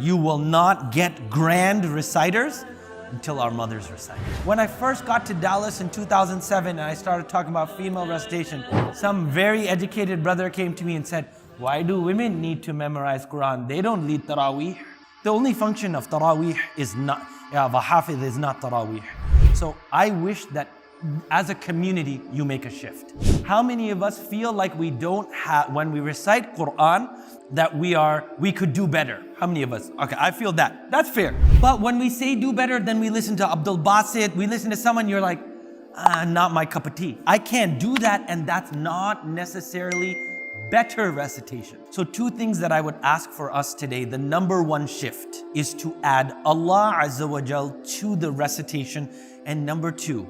you will not get grand reciters until our mothers recite. When I first got to Dallas in 2007 and I started talking about female recitation, some very educated brother came to me and said, why do women need to memorize Quran? They don't lead Taraweeh. The only function of Taraweeh is not, Hafiz is not Taraweeh. So I wish that as a community, you make a shift. How many of us feel like we don't have, when we recite Quran, that we could do better? How many of us? Okay, I feel that. That's fair. But when we say do better, then we listen to Abdul Basit, we listen to someone, you're like, not my cup of tea. I can't do that, and that's not necessarily better recitation. So two things that I would ask for us today. The number one shift is to add Allah Azza wa Jal to the recitation. And number two,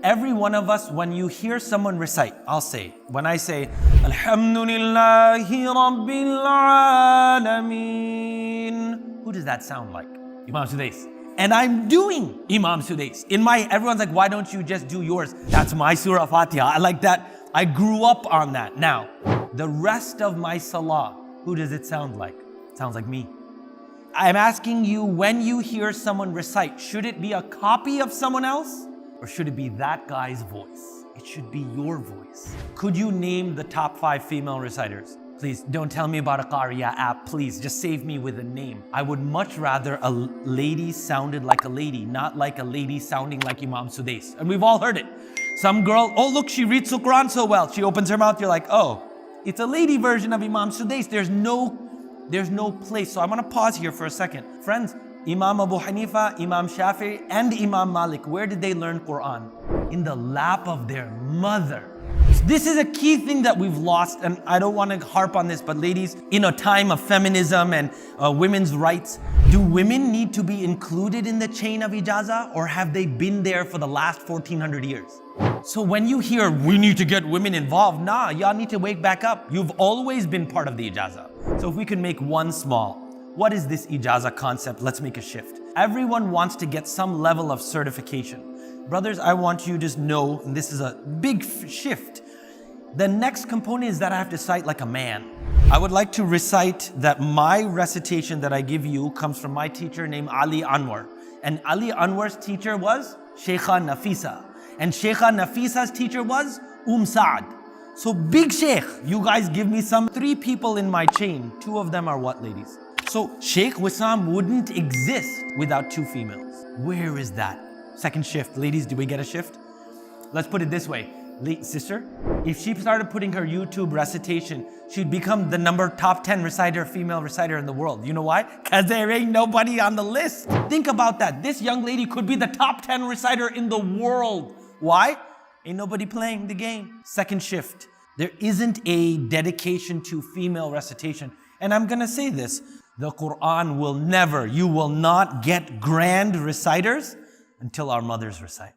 every one of us, when you hear someone recite, when I say, Alhamdulillahi Rabbil Alameen, who does that sound like? Imam Sudais. And I'm doing Imam Sudais. Everyone's like, why don't you just do yours? That's my Surah Fatiha. I like that. I grew up on that. Now, the rest of my salah, who does it sound like? It sounds like me. I'm asking you, when you hear someone recite, should it be a copy of someone else? Or should it be that guy's voice? It should be your voice. Could you name the top 5 female reciters? Please don't tell me about a Qariya app. Please just save me with a name. I would much rather a lady sounded like a lady, not like a lady sounding like Imam Sudais. And we've all heard it. Some girl, oh look, she reads the Quran so well. She opens her mouth, you're like, oh, it's a lady version of Imam Sudais. There's no place. So I'm gonna pause here for a second. Friends, Imam Abu Hanifa, Imam Shafi'i, and Imam Malik, where did they learn Quran? In the lap of their mother. This is a key thing that we've lost, and I don't want to harp on this, but ladies, in a time of feminism and women's rights, do women need to be included in the chain of ijazah, or have they been there for the last 1400 years? So when you hear, we need to get women involved, nah, y'all need to wake back up. You've always been part of the ijazah. So if we could make one small, what is this ijazah concept? Let's make a shift. Everyone wants to get some level of certification. Brothers, I want you to just know, and this is a big shift, the next component is that I have to cite like a man. I would like to recite that my recitation that I give you comes from my teacher named Ali Anwar. And Ali Anwar's teacher was Sheikha Nafisa. And Sheikha Nafisa's teacher was Saad. So big Sheikh, you guys give me some 3 people in my chain. 2 of them are what, ladies? So Sheikh Wisam wouldn't exist without 2 females. Where is that? Second shift. Ladies, do we get a shift? Let's put it this way. Sister, if she started putting her YouTube recitation, she'd become the top 10 female reciter in the world. You know why? Because there ain't nobody on the list. Think about that. This young lady could be the top 10 reciter in the world. Why? Ain't nobody playing the game. Second shift. There isn't a dedication to female recitation. And I'm gonna say this, the Quran will never, you will not get grand reciters until our mothers recite.